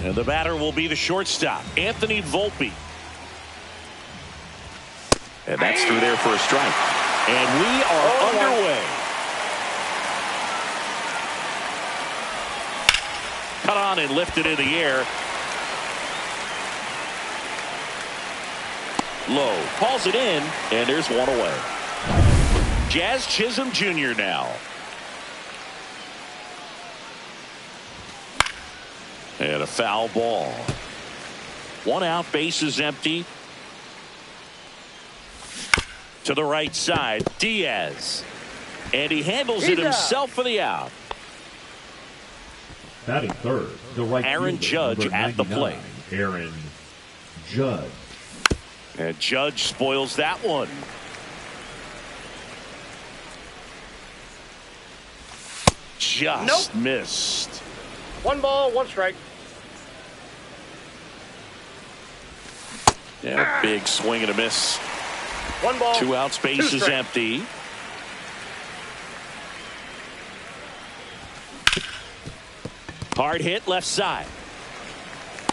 And the batter will be the shortstop, Anthony Volpe. And that's through there for a strike. And we are underway. Cut on and lifted in the air. Low. Calls it in, and there's one away. Jazz Chisholm Jr. now. And a foul ball. One out, bases empty. To the right side, Diaz. And he handles it himself for the out. Batting third, the right Aaron fielder, Judge at the plate. Aaron Judge. And Judge spoils that one. Just missed. 1 ball, 1 strike. And a big swing and a miss. 1 ball. 2 outs, bases empty. Hard hit left side.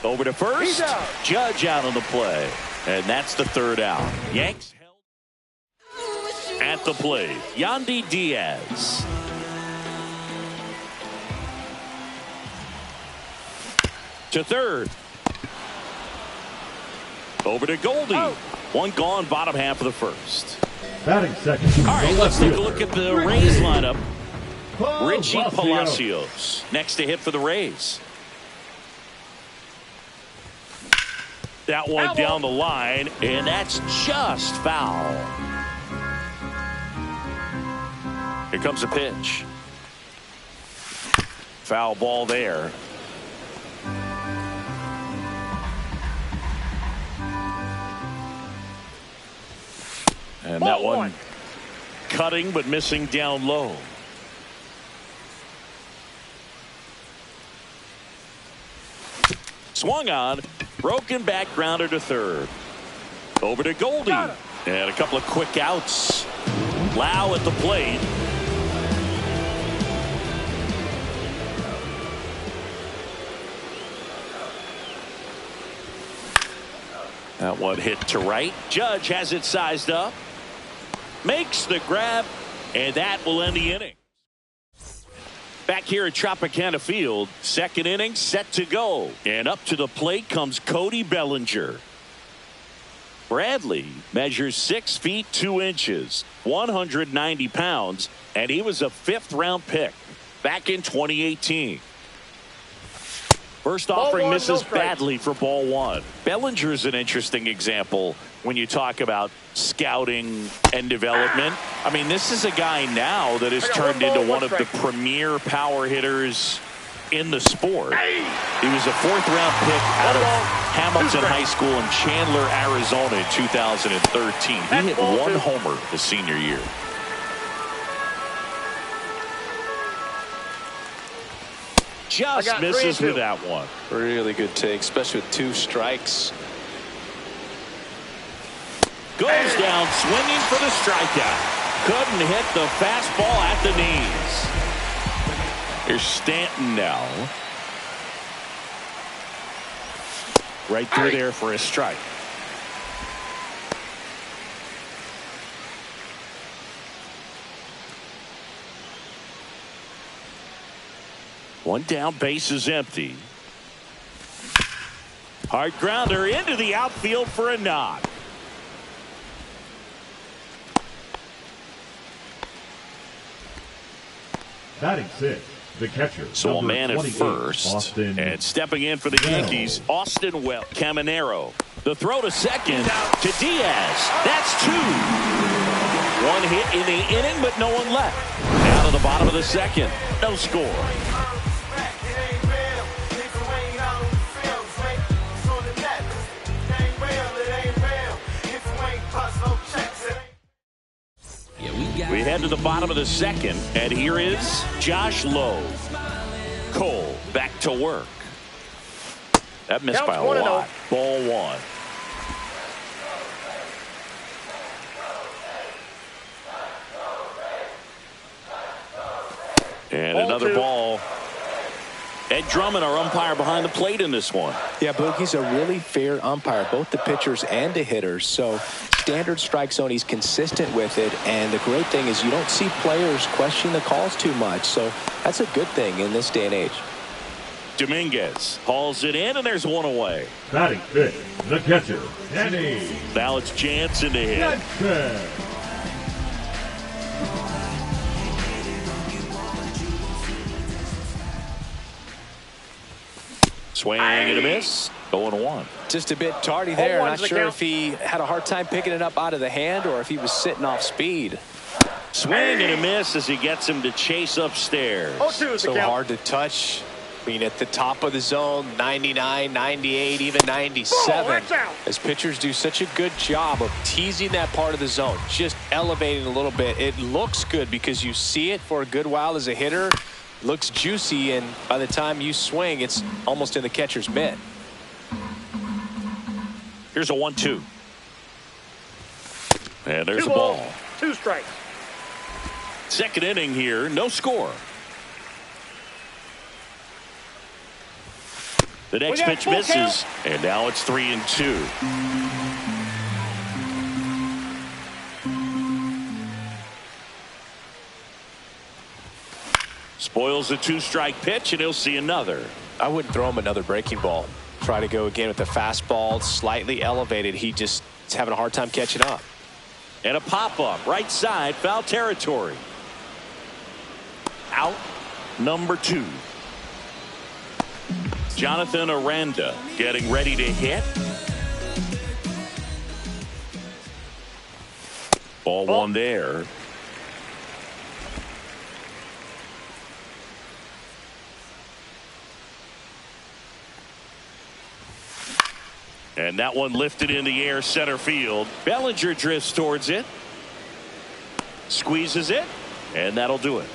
Over to first. Judge out on the play. And that's the 3rd out. Yanks held at the plate. Yandy Diaz. To 3rd. Over to Goldie. 1 gone, bottom half of the 1st. Batting second. All right, let's take a look at the Rays lineup. Richie Palacios next to hit for the Rays. That one down the line, and that's just foul. Here comes a pitch. Foul ball there. And that one cutting but missing down low. Swung on, broken back grounder to 3rd. Over to Goldie. And a couple of quick outs. Lau at the plate. That one hit to right. Judge has it sized up. Makes the grab, and that will end the inning. Back here at Tropicana Field, 2nd inning set to go. And up to the plate comes Cody Bellinger. Bradley measures 6 feet 2 inches, 190 pounds, and he was a 5th-round pick back in 2018. First offering misses badly for ball 1. Bellinger's an interesting example when you talk about scouting and development. I mean, this is a guy now that has turned into one of the premier power hitters in the sport. He was a 4th-round pick out of Hamilton High School in Chandler, Arizona in 2013. He hit 1 homer his senior year. Just misses with that one. Really good take, especially with 2 strikes. Goes down swinging for the strikeout. Couldn't hit the fastball at the knees. Here's Stanton now. Right through there for a strike. One down, base is empty. Hard grounder into the outfield for a knock. Batting 6th, the catcher. So a man at first. And stepping in for the Yankees, Austin Wells. Caminero. The throw to second to Diaz. That's 2. 1 hit in the inning, but no one left. Down to the bottom of the 2nd. No score. We head to the bottom of the 2nd, and here is Josh Lowe. Cole back to work. That missed by a lot. Ball 1. And another ball. Ed Drummond, our umpire behind the plate in this one. Yeah, Boogie's a really fair umpire, both the pitchers and the hitters. So standard strike zone, he's consistent with it. And the great thing is you don't see players question the calls too much. So that's a good thing in this day and age. Dominguez hauls it in, and there's one away. Batting fifth, the catcher, Danny. Now it's Jansen to hit. Jansen. Swing and a miss. 0-1. Just a bit tardy there. Not sure count. if he had a hard time picking it up out of the hand or if he was sitting off speed. Swing and a miss as he gets him to chase upstairs. 0-2 is the So count. hard to touch. I mean, at the top of the zone, 99, 98, even 97. watch out. As pitchers do such a good job of teasing that part of the zone, just elevating a little bit. It looks good because you see it for a good while as a hitter. Looks juicy, and by the time you swing, it's almost in the catcher's mitt. Here's a 1-2. And there's Two a balls, ball. 2 strikes. Second inning here, no score. The next got pitch full misses, count. and now it's 3-2. Spoils a 2-strike pitch, and he'll see another. I wouldn't throw him another breaking ball. Try to go again with the fastball, slightly elevated. He just is having a hard time catching up. And a pop-up, right side, foul territory. Out, number 2. Jonathan Aranda getting ready to hit. Ball 1 there. And that one lifted in the air, center field. Bellinger drifts towards it. Squeezes it. And that'll do it.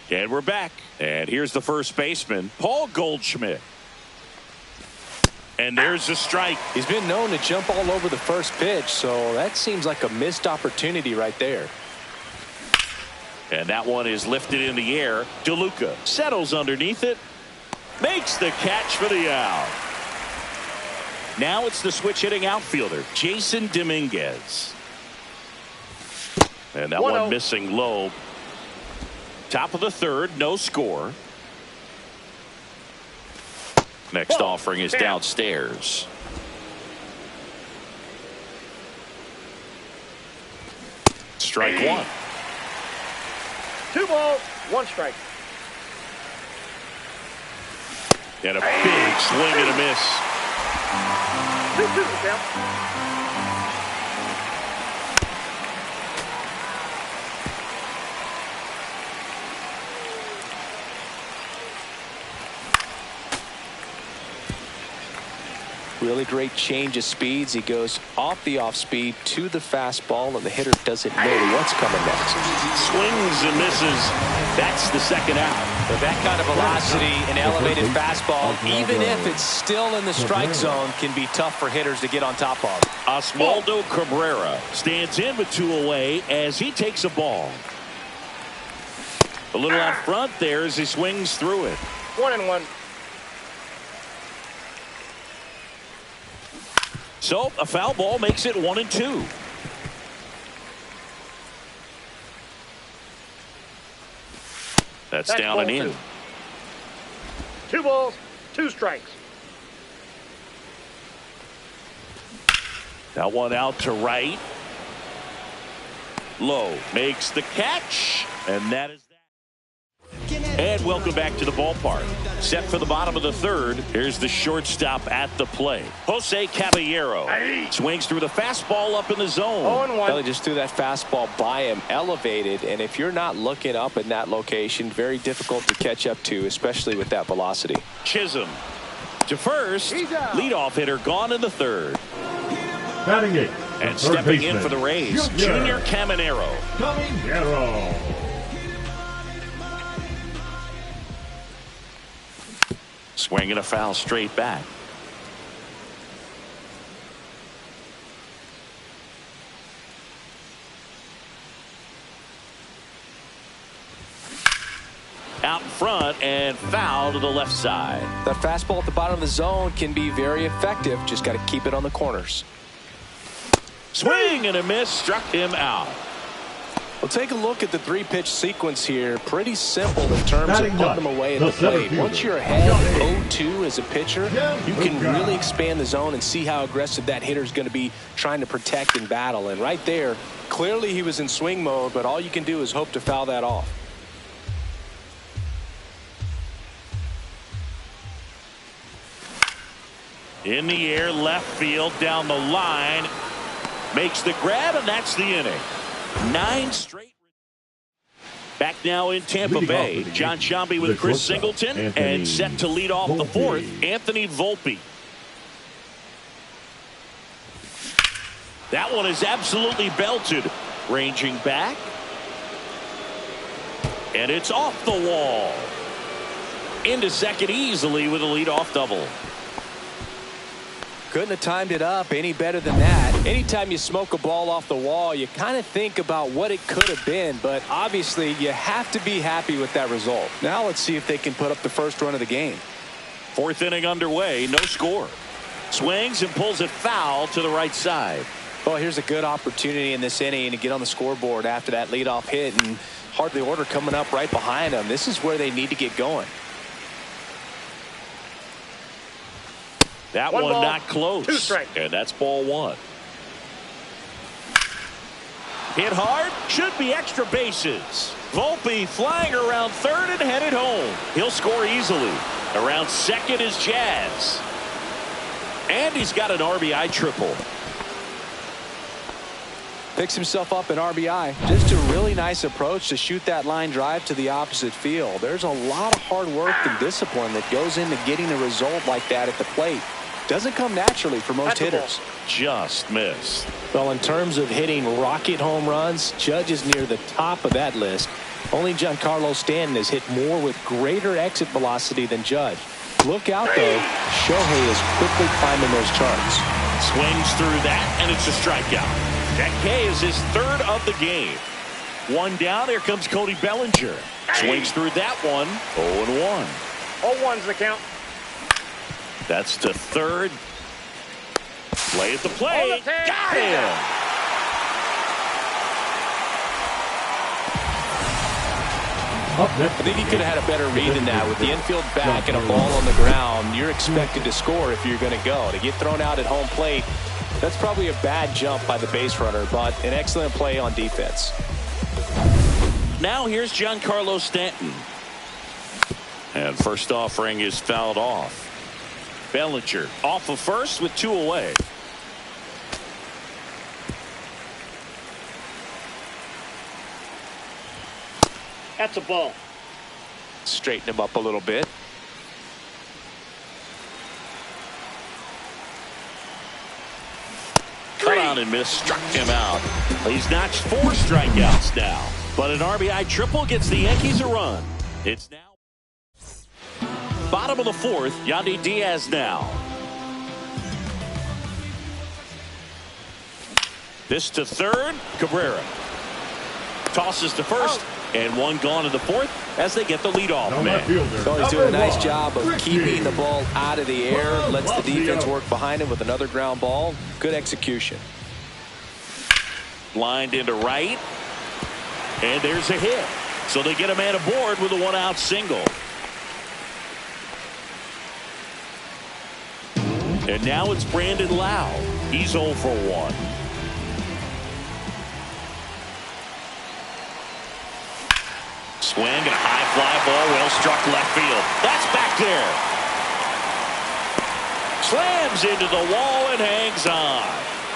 And we're back. And here's the first baseman, Paul Goldschmidt. And there's a strike. He's been known to jump all over the first pitch, so that seems like a missed opportunity right there. And that one is lifted in the air. DeLuca settles underneath it. Makes the catch for the out. Now it's the switch hitting outfielder, Jason Dominguez. And that 1-0. one missing low. Top of the third, no score. Next offering is downstairs. Strike 1. 2 balls, 1 strike. And a big swing and a miss. 2-2 is the count. Really great change of speeds. He goes off the off speed to the fastball, and the hitter doesn't know what's coming next. Swings and misses. That's the second out. With that kind of velocity, an elevated fastball, even if it's still in the strike zone, can be tough for hitters to get on top of. Oswaldo Cabrera stands in with 2 away as he takes a ball. A little out front there as he swings through it. 1-1. So a foul ball makes it 1-2. That's down ball and in. 2. 2 balls, 2 strikes. That one out to right. Low makes the catch, and that is that. And welcome back to the ballpark. Set for the bottom of the third. Here's the shortstop at the plate. Jose Caballero swings through the fastball up in the zone. 0-1. Belly just threw that fastball by him, elevated, and if you're not looking up in that location, very difficult to catch up to, especially with that velocity. Chisholm to first. Leadoff hitter gone in the third. Batting eighth, the And third stepping in baseman, for the Rays, Junior Caminero. Caminero. Swinging a foul straight back. Out in front and foul to the left side. That fastball at the bottom of the zone can be very effective. Just got to keep it on the corners. Swing and a miss, struck him out. Well, take a look at the three-pitch sequence here. Pretty simple in terms of putting them away at the plate. Once you're ahead 0-2 as a pitcher, you can really expand the zone and see how aggressive that hitter is going to be trying to protect and battle. And right there, clearly he was in swing mode, but all you can do is hope to foul that off. In the air, left field, down the line. Makes the grab, and that's the inning. 9 straight. Back now in Tampa Bay. John Sciambi with Chris Singleton. And set to lead off the fourth, Anthony Volpe. That one is absolutely belted. Ranging back. And it's off the wall. Into second easily with a leadoff double. Couldn't have timed it up any better than that. Anytime you smoke a ball off the wall, you kind of think about what it could have been, but obviously you have to be happy with that result. Now let's see if they can put up the first run of the game. Fourth inning underway, no score. Swings and pulls it foul to the right side. Well, here's a good opportunity in this inning to get on the scoreboard after that leadoff hit, and hardly order coming up right behind them. This is where they need to get going. That one not close. 2 strikes. And that's ball 1. Hit hard. Should be extra bases. Volpe flying around third and headed home. He'll score easily. Around second is Jazz. And he's got an RBI triple. Picks himself up an RBI. Just a really nice approach to shoot that line drive to the opposite field. There's a lot of hard work and discipline that goes into getting a result like that at the plate. Doesn't come naturally for most hitters. Just missed. Well, in terms of hitting rocket home runs, Judge is near the top of that list. Only Giancarlo Stanton has hit more with greater exit velocity than Judge. Look out, though. Shohei is quickly climbing those charts. Swings through that, and it's a strikeout. That K is his third of the game. One down. Here comes Cody Bellinger. Swings through that one. 0-1. 0-1's the count. That's to third. Play at the plate. Got him. I think he could have had a better read than that. With the infield back and a ball on the ground, you're expected to score if you're going to go. To get thrown out at home plate, that's probably a bad jump by the base runner, but an excellent play on defense. Now here's Giancarlo Stanton. And first offering is fouled off. Bellinger off of first with 2 away. That's a ball. Straighten him up a little bit. Cut on and miss, struck him out. He's notched 4 strikeouts now. But an RBI triple gets the Yankees a run. It's now bottom of the fourth. Yandy Diaz now. This to third. Cabrera tosses to first. And one gone in the fourth as they get the leadoff man. So he's doing a nice job of keeping the ball out of the air. Lets the defense work behind him with another ground ball. Good execution. Lined into right. And there's a hit. So they get a man aboard with a 1-out single. And now it's Brandon Lau. He's 0 for 1. Swing and a high fly ball, well struck left field. That's back there. Slams into the wall and hangs on.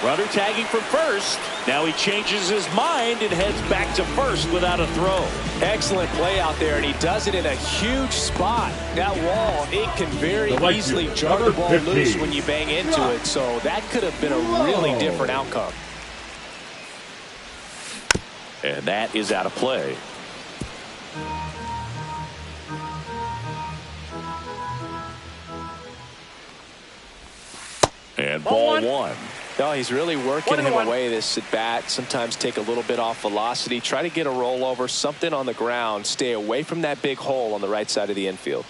Runner tagging from first. Now he changes his mind and heads back to first without a throw. Excellent play out there, and he does it in a huge spot. That wall, it can very easily jar the ball loose when you bang into it, so that could have been a really different outcome. And that is out of play. And ball 1. No, he's really working him 1-1. away this at bat. Sometimes take a little bit off velocity. Try to get a rollover, something on the ground. Stay away from that big hole on the right side of the infield.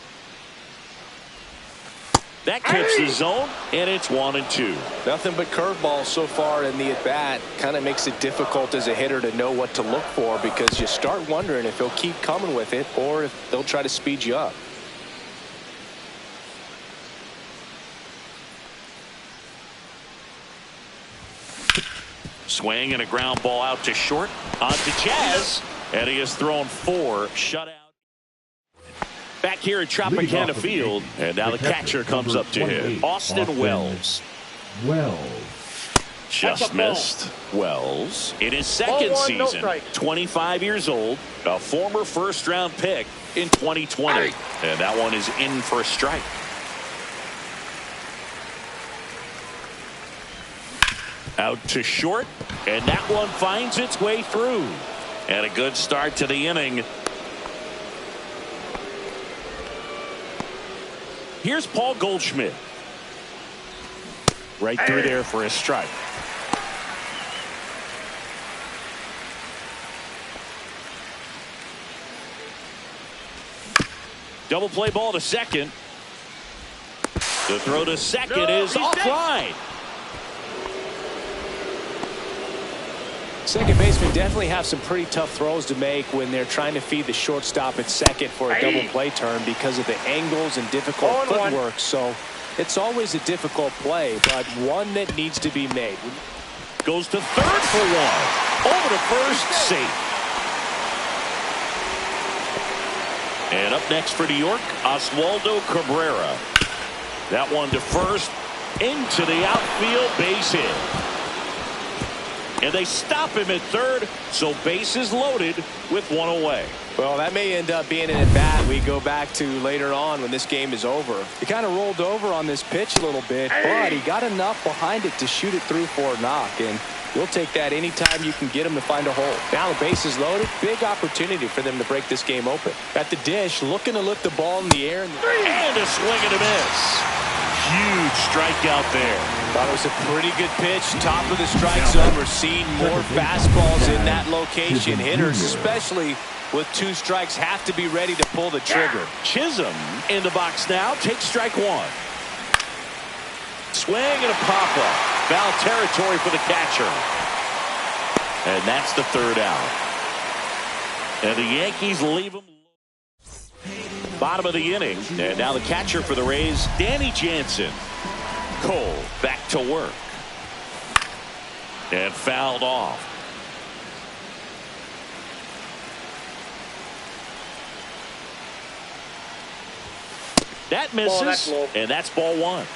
That keeps the zone, and it's 1-2. Nothing but curveballs so far in the at-bat. Kind of makes it difficult as a hitter to know what to look for because you start wondering if he'll keep coming with it or if they'll try to speed you up. Swing and a ground ball out to short. On to Chaz, and he has thrown 4 shutout. Back here at Tropicana Field, and now the catcher comes up to him. Austin Wells. Just missed. Wells in his second no season, strike. 25 years old, a former first-round pick in 2020. And that one is in for a strike. Out to short, and that one finds its way through. And a good start to the inning. Here's Paul Goldschmidt. Right through there for a strike. Double play ball to second. The throw to second is offline. Second baseman definitely have some pretty tough throws to make when they're trying to feed the shortstop at second for a double play turn because of the angles and difficult footwork. So it's always a difficult play, but one that needs to be made. Goes to third for one. Over to first, safe. And up next for New York, Oswaldo Cabrera. That one to first, into the outfield, base hit. And they stop him at third, so bases loaded with one away. Well, that may end up being an at-bat we go back to later on when this game is over. He kind of rolled over on this pitch a little bit, but he got enough behind it to shoot it through for a knock, and you'll take that anytime you can get him to find a hole. Now the base is loaded. Big opportunity for them to break this game open. At the dish, looking to lift the ball in the air. And a swing and a miss. Huge strikeout there. Thought it was a pretty good pitch. Top of the strike zone. We're seeing more fastballs in that location. Hitters, especially with 2 strikes, have to be ready to pull the trigger. Chisholm in the box now. Takes strike 1. Swing and a pop-up. Foul territory for the catcher. And that's the third out. And the Yankees leave him. Bottom of the inning, and now the catcher for the Rays, Danny Jansen. Cole back to work. And fouled off. That misses, and that's ball 1.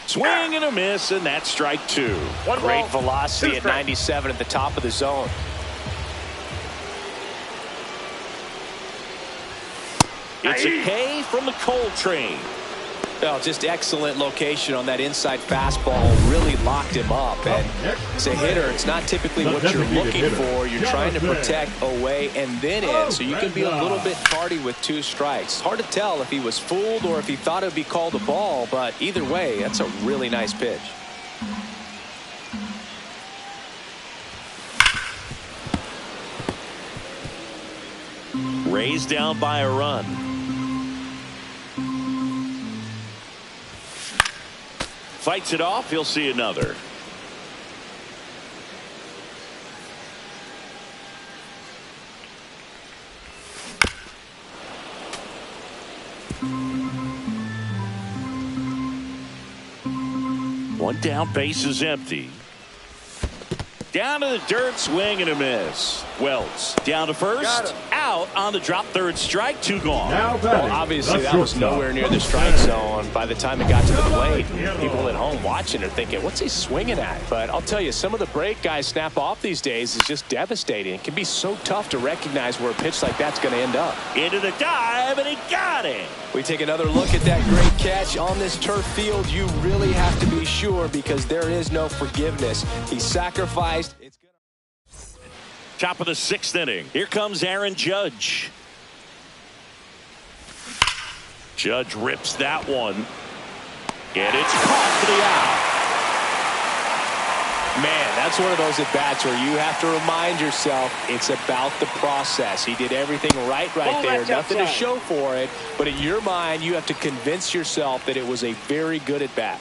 Swing and a miss, and that's strike 2. Great velocity at 97 at the top of the zone. It's a K from the Cole train. Well, just excellent location on that inside fastball. Really locked him up. And as a hitter, it's not typically what you're looking for. You're trying to protect away and then in, so you can be a little bit tardy with 2 strikes. Hard to tell if he was fooled or if he thought it would be called a ball, but either way, that's a really nice pitch. Rays down by a run. Fights it off. He'll see another. One down, base is empty. Down to the dirt, swing and a miss. Wells down to first, out on the drop, third strike, 2 gone. Well, obviously that was nowhere near the strike zone by the time it got to the plate. People at home watching are thinking, what's he swinging at? But I'll tell you, some of the break guys snap off these days is just devastating. It can be so tough to recognize where a pitch like that's going to end up. Into the dive, and he got it. We take another look at that great catch on this turf field. You really have to be sure because there is no forgiveness. He sacrificed. Top of the 6th inning. Here comes Aaron Judge. Judge rips that one. And it's caught for the out. Man, that's one of those at-bats where you have to remind yourself it's about the process. He did everything right there. Nothing to show for it. But in your mind, you have to convince yourself that it was a very good at-bat.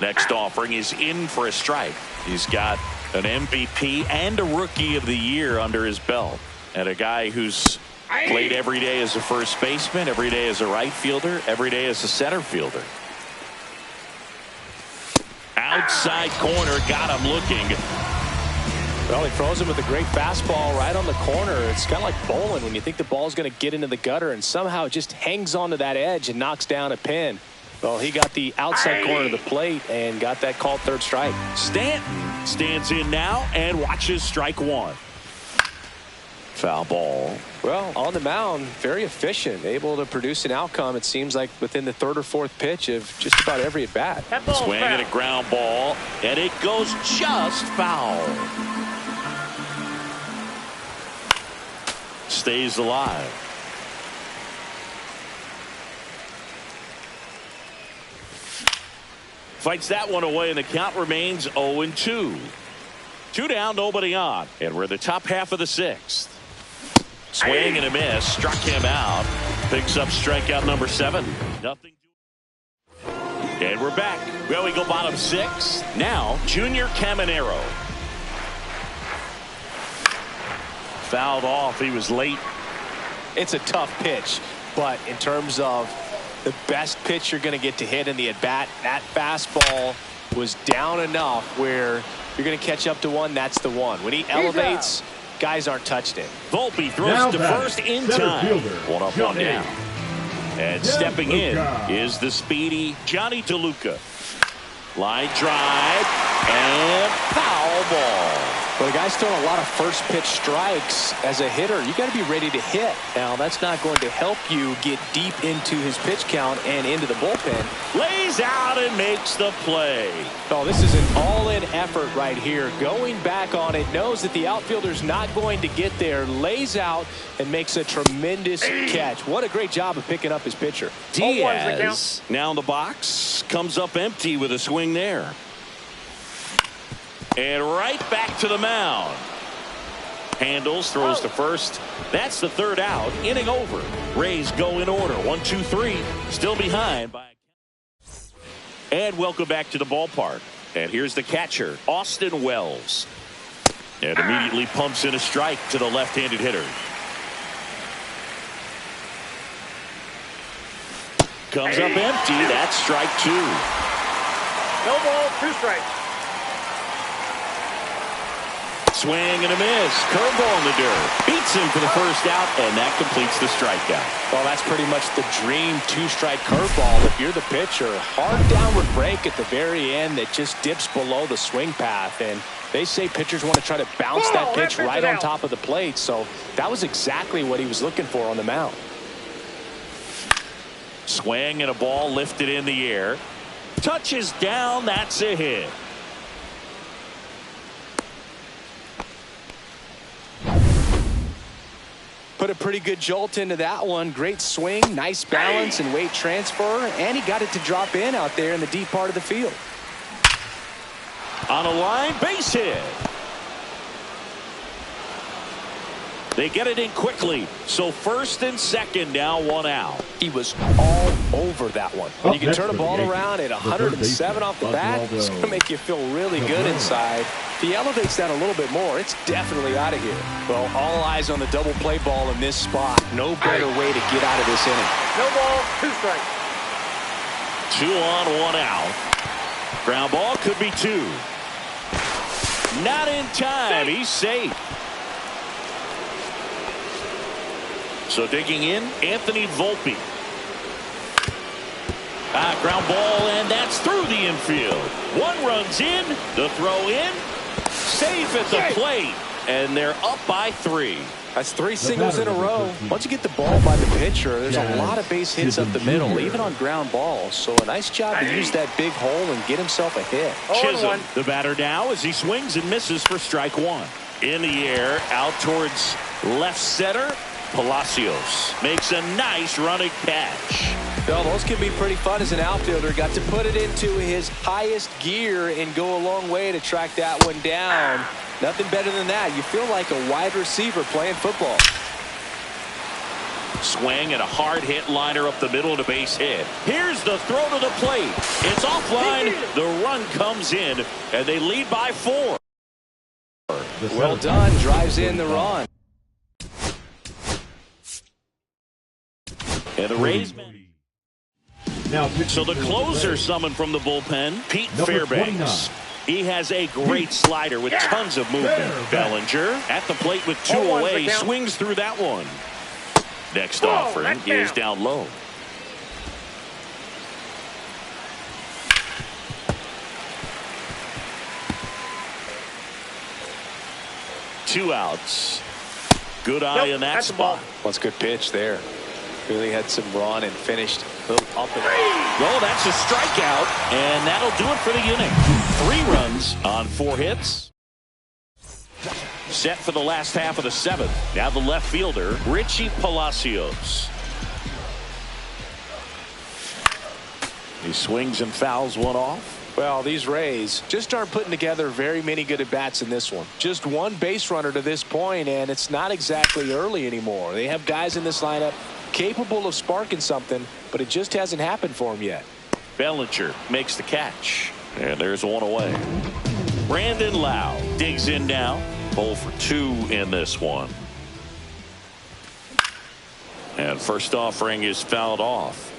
Next offering is in for a strike. He's got an MVP and a Rookie of the Year under his belt. And a guy who's played every day as a first baseman, every day as a right fielder, every day as a center fielder. Outside corner, got him looking. Well, he throws him with a great fastball right on the corner. It's kind of like bowling when you think the ball's going to get into the gutter and somehow it just hangs onto that edge and knocks down a pin. Well, he got the outside corner of the plate and got that called third strike. Stanton stands in now and watches strike one. Foul ball. Well, on the mound, very efficient, able to produce an outcome, it seems like, within the third or fourth pitch of just about every at-bat. Swing and a ground ball, and it goes just foul. Stays alive. Fights that one away, and the count remains 0-2. 2 down, nobody on. And we're in the top half of the 6th. Swing and a miss, struck him out. Picks up strikeout number 7. Nothing. And we're back. Well, we go bottom 6. Now, Junior Caminero. Fouled off. He was late. It's a tough pitch, but in terms of the best pitch you're going to get to hit in the at-bat, that fastball was down enough where you're going to catch up to one. That's the one. When he elevates, guys aren't touched it. Volpe throws to first in time. One up, one down. And stepping in is the speedy Johnny DeLuca. Line drive and foul ball. But a guy's throwing a lot of first pitch strikes as a hitter. You got to be ready to hit. Now, that's not going to help you get deep into his pitch count and into the bullpen. Lays out and makes the play. Oh, this is an all-in effort right here. Going back on it, knows that the outfielder's not going to get there, lays out and makes a tremendous catch. What a great job of picking up his pitcher. Diaz now in the box, comes up empty with a swing there. And right back to the mound. Handles, throws to first. That's the third out. Inning over. Rays go in order. 1, 2, 3. Still behind by. And welcome back to the ballpark. And here's the catcher, Austin Wells. And immediately pumps in a strike to the left-handed hitter. Comes up empty. That's strike 2. No ball, 2 strikes. Swing and a miss. Curveball in the dirt. Beats him for the first out, and that completes the strikeout. Well, that's pretty much the dream 2-strike curveball. If you're the pitcher, hard downward break at the very end that just dips below the swing path. And they say pitchers want to try to bounce that pitch right on top of the plate. So that was exactly what he was looking for on the mound. Swing and a ball lifted in the air. Touches down. That's a hit. Put a pretty good jolt into that one. Great swing, nice balance and weight transfer, and he got it to drop in out there in the deep part of the field. On a line, base hit. They get it in quickly. So first and second, now 1 out. He was all over that one. When you can turn a ball around at 107 off the bat, it's going to make you feel really good inside. If he elevates that a little bit more, it's definitely out of here. Well, all eyes on the double play ball in this spot. No better way to get out of this inning. No ball, 2 strikes. 2 on, 1 out. Ground ball could be 2. Not in time. He's safe. So digging in, Anthony Volpe. Ground ball, and that's through the infield. 1 runs in, the throw in, safe at the plate, and they're up by 3. That's 3 singles in a row. Once you get the ball by the pitcher, there's a lot of base hits up the middle, even on ground balls. So a nice job to use that big hole and get himself a hit. Chisholm, the batter now, as he swings and misses for strike 1. In the air, out towards left center. Palacios makes a nice running catch. Well, those can be pretty fun as an outfielder. Got to put it into his highest gear and go a long way to track that one down. Nothing better than that. You feel like a wide receiver playing football. Swing and a hard hit liner up the middle to base hit. Here's the throw to the plate. It's offline. The run comes in, and they lead by 4. Well done. Drives in the run. And the Rays. Now, So the closer summoned from the bullpen, Pete Fairbanks. 29. He has a great slider with tons of movement. Bellinger at the plate with 2 away. Swings through that one. Next offering is down low. Two outs. Good eye in that spot. That's a good pitch there. Really had some run and finished a little up and Oh, that's a strikeout, and that'll do it for the inning. 3 runs on 4 hits. Set for the last half of the 7th. Now the left fielder, Richie Palacios. He swings and fouls one off. Well, these Rays just aren't putting together very many good at-bats in this one. Just one base runner to this point, and it's not exactly early anymore. They have guys in this lineup capable of sparking something, but it just hasn't happened for them yet. Bellinger makes the catch, and there's one away. Brandon Lau digs in now. 0 for 2 in this one. And first offering is fouled off.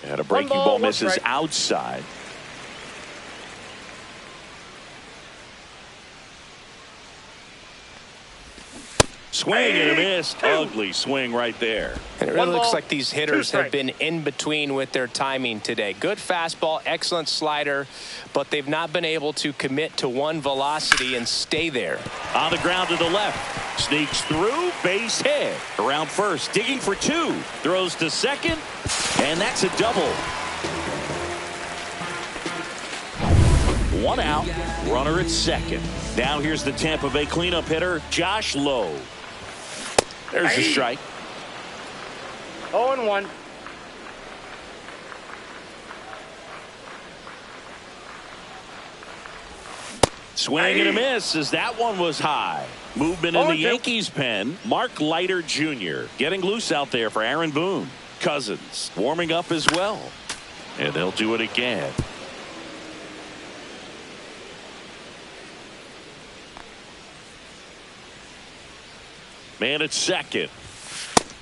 And a breaking ball misses outside. Swing and a miss. Ugly swing right there. And it really looks like these hitters have been in between with their timing today. Good fastball, excellent slider, but they've not been able to commit to one velocity and stay there. On the ground to the left. Sneaks through, base hit. Around first, digging for 2. Throws to second, and that's a double. 1 out, runner at second. Now here's the Tampa Bay cleanup hitter, Josh Lowe. There's the strike. 0-1. Swing and a miss as that one was high. Movement in the Yankees pen. Mark Leiter Jr. getting loose out there for Aaron Boone. Cousins warming up as well. And they'll do it again. Man at second.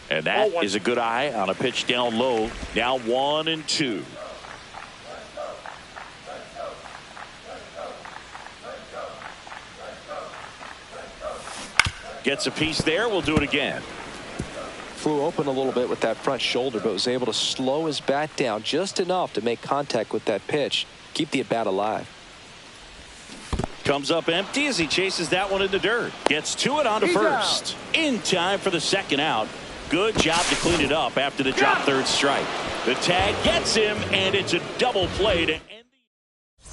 And that is a good eye on a pitch down low. Now 1-2. Gets a piece there. We'll do it again. Flew open a little bit with that front shoulder, but was able to slow his bat down just enough to make contact with that pitch. Keep the at-bat alive. Comes up empty as he chases that one in the dirt. Gets to it on to first. In time for the second out. Good job to clean it up after the drop third strike. The tag gets him, and it's a double play to end the...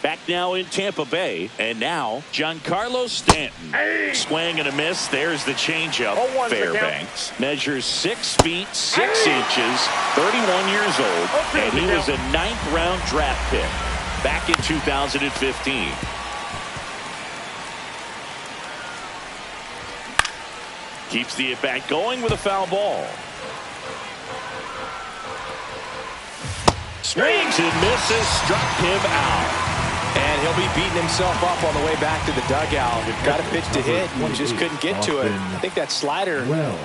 Back now in Tampa Bay, and now Giancarlo Stanton. Swing and a miss. There's the changeup. Fairbanks measures 6 feet 6 inches, 31 years old, and he was a 9th-round draft pick back in 2015. Keeps the at-bat going with a foul ball. Swings and misses, struck him out. And he'll be beating himself up on the way back to the dugout. Got a pitch to hit and just couldn't get to it. I think that slider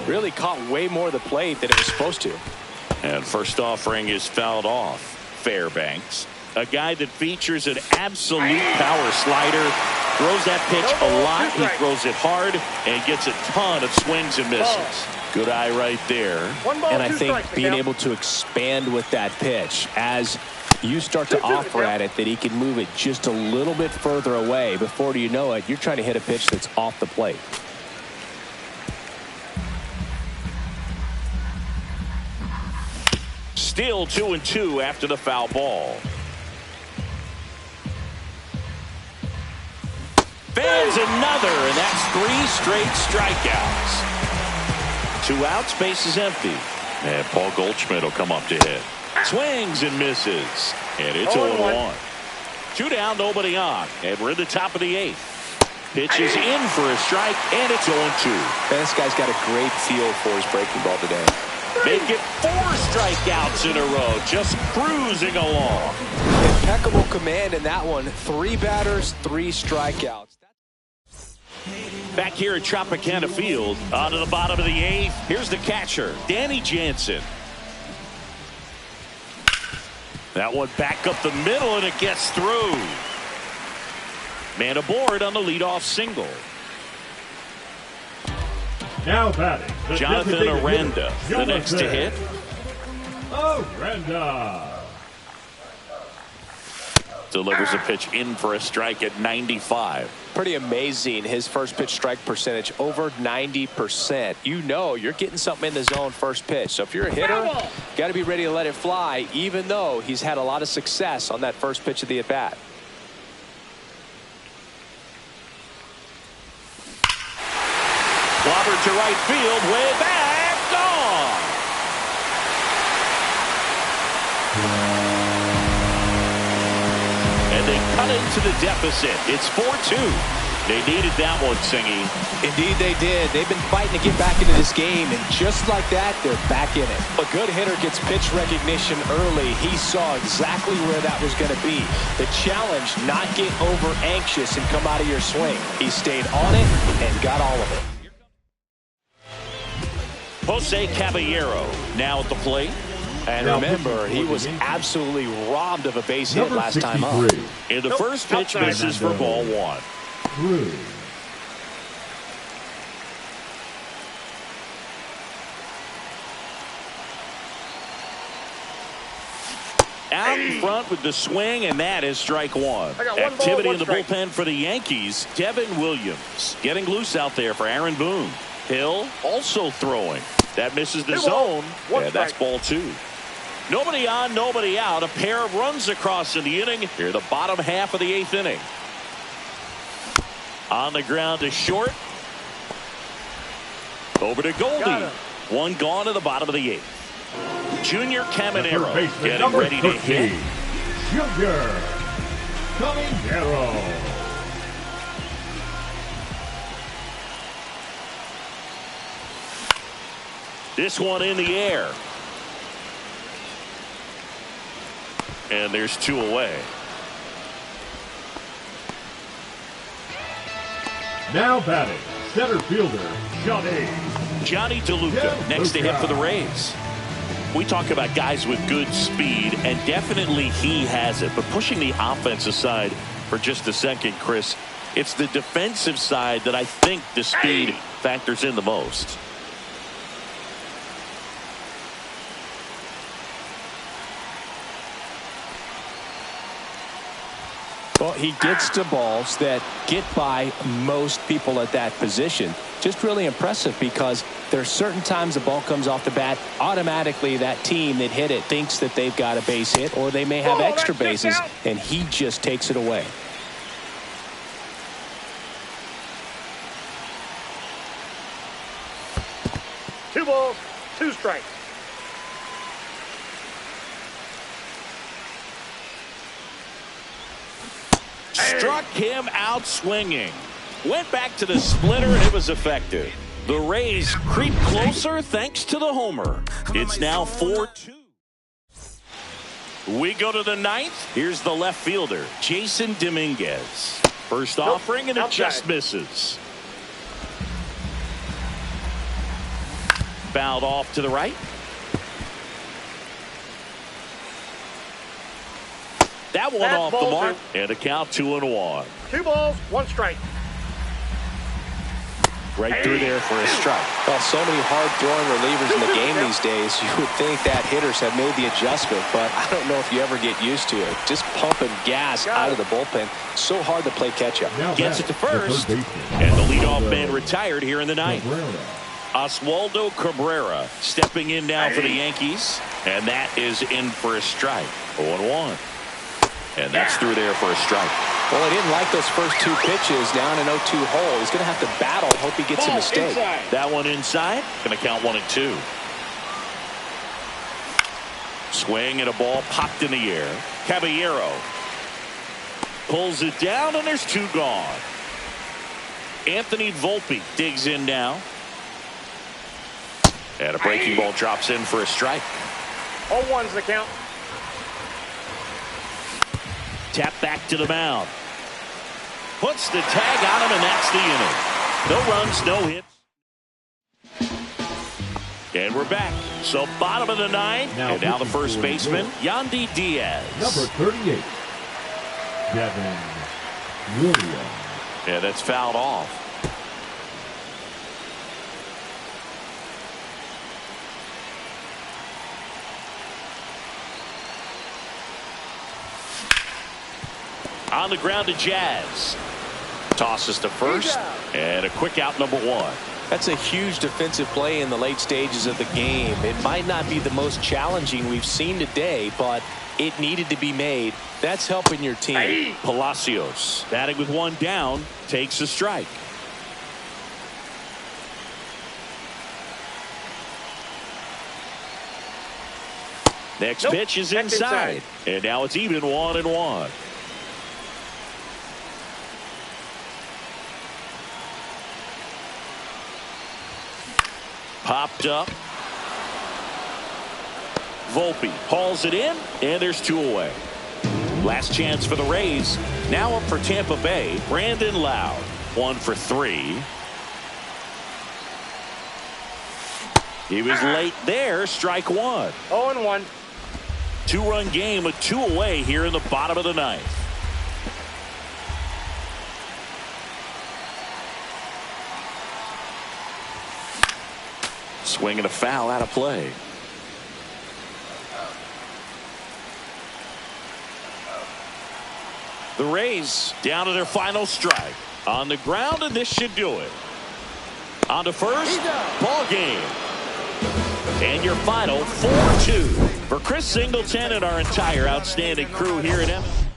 really caught way more of the plate than it was supposed to. And first offering is fouled off. Fairbanks, a guy that features an absolute power slider. Throws that pitch a lot. He throws it hard and gets a ton of swings and misses. Good eye right there. And I think being able to expand with that pitch as you start to offer at it that he can move it just a little bit further away. Before you know it, you're trying to hit a pitch that's off the plate. Still 2-2 after the foul ball. There's another, and that's 3 straight strikeouts. 2 outs, base is empty. And Paul Goldschmidt will come up to hit. Swings and misses. And it's 0-1. 2 down, nobody on. And we're in the top of the 8th. Pitch is in for a strike, and it's 0-2. This guy's got a great feel for his breaking ball today. Make it 4 strikeouts in a row, just cruising along. Impeccable command in that one. 3 batters, 3 strikeouts. Back here at Tropicana Field, on to the bottom of the 8th. Here's the catcher, Danny Jansen. That one back up the middle, and it gets through. Man aboard on the leadoff single. Now batting, Jonathan Aranda, the next to hit. Aranda Delivers a pitch in for a strike at 95. Pretty amazing. His first pitch strike percentage over 90%. You know you're getting something in the zone first pitch. So if you're a hitter, got to be ready to let it fly, even though he's had a lot of success on that first pitch of the at-bat. Clobbered to right field, way back, gone. And they cut into the deficit. It's 4-2. They needed that one, Singy. Indeed they did. They've been fighting to get back into this game, and just like that, they're back in it. A good hitter gets pitch recognition early. He saw exactly where that was going to be. The challenge, not get over anxious and come out of your swing. He stayed on it and got all of it. Jose Caballero now at the plate. And remember, he was absolutely robbed of a base hit last time up. In the first pitch, misses for ball 1. Out in front with the swing, and that is strike 1. Activity in the bullpen for the Yankees. Devin Williams getting loose out there for Aaron Boone. Hill also throwing. That misses the zone, and that's ball 2. Nobody on, nobody out. A pair of runs across in the inning. Here, the bottom half of the 8th inning. On the ground to short. Over to Goldie. One gone to the bottom of the 8th. Junior Caminero getting ready to hit. Junior Caminero. This one in the air. And there's 2 away. Now batting, center fielder, Johnny DeLuca next to hit for the Rays. We talk about guys with good speed, and definitely he has it. But pushing the offense aside for just a second, Chris, it's the defensive side that I think the speed factors in the most. Well, he gets to balls that get by most people at that position. Just really impressive, because there's certain times the ball comes off the bat, automatically that team that hit it thinks that they've got a base hit, or they may have extra bases, and he just takes it away. Two balls, 2 strikes. Struck him out swinging. Went back to the splitter, and it was effective. The Rays creep closer thanks to the homer. It's now 4-2. We go to the 9th. Here's the left fielder, Jason Dominguez. First offering, and it just misses. Fouled off to the right. That one off the mark, and a count 2-1. 2 balls, 1 strike. Right through there for a strike. Well, so many hard-throwing relievers in the game these days. You would think that hitters have made the adjustment, but I don't know if you ever get used to it. Just pumping gas out of the bullpen. So hard to play catch-up. Gets it to first, and the leadoff man retired here in the 9th. Oswaldo Cabrera stepping in now for the Yankees, and that is in for a strike. 0-1. And that's through there for a strike. Well, he didn't like those first two pitches down an 0-2 hole. He's going to have to battle. Hope he gets a mistake. Inside. That one inside. Going to count 1-2. Swing and a ball popped in the air. Caballero pulls it down, and there's two gone. Anthony Volpe digs in now. And a breaking ball drops in for a strike. 0-1's the count. Tap back to the mound. Puts the tag on him, and that's the inning. No runs, no hits. And we're back. So bottom of the ninth. And now the first baseman, Yandy Diaz. Number 38, Devin Williams. Yeah, that's fouled off. On the ground to Jazz. Tosses to first. And a quick out, number one. That's a huge defensive play in the late stages of the game. It might not be the most challenging we've seen today, but it needed to be made. That's helping your team. Palacios, batting with one down, takes a strike. Next pitch is inside. And now it's even 1-1. Popped up. Volpe hauls it in, and there's two away. Last chance for the Rays. Now up for Tampa Bay, Brandon Loud. 1 for 3. He was late there. Strike one. 0-1. Two-run game with two away here in the bottom of the ninth. Swing and a foul out of play. The Rays down to their final strike. On the ground, and this should do it. On to first. Ball game. And your final 4-2 for Chris Singleton and our entire outstanding crew here at MLB.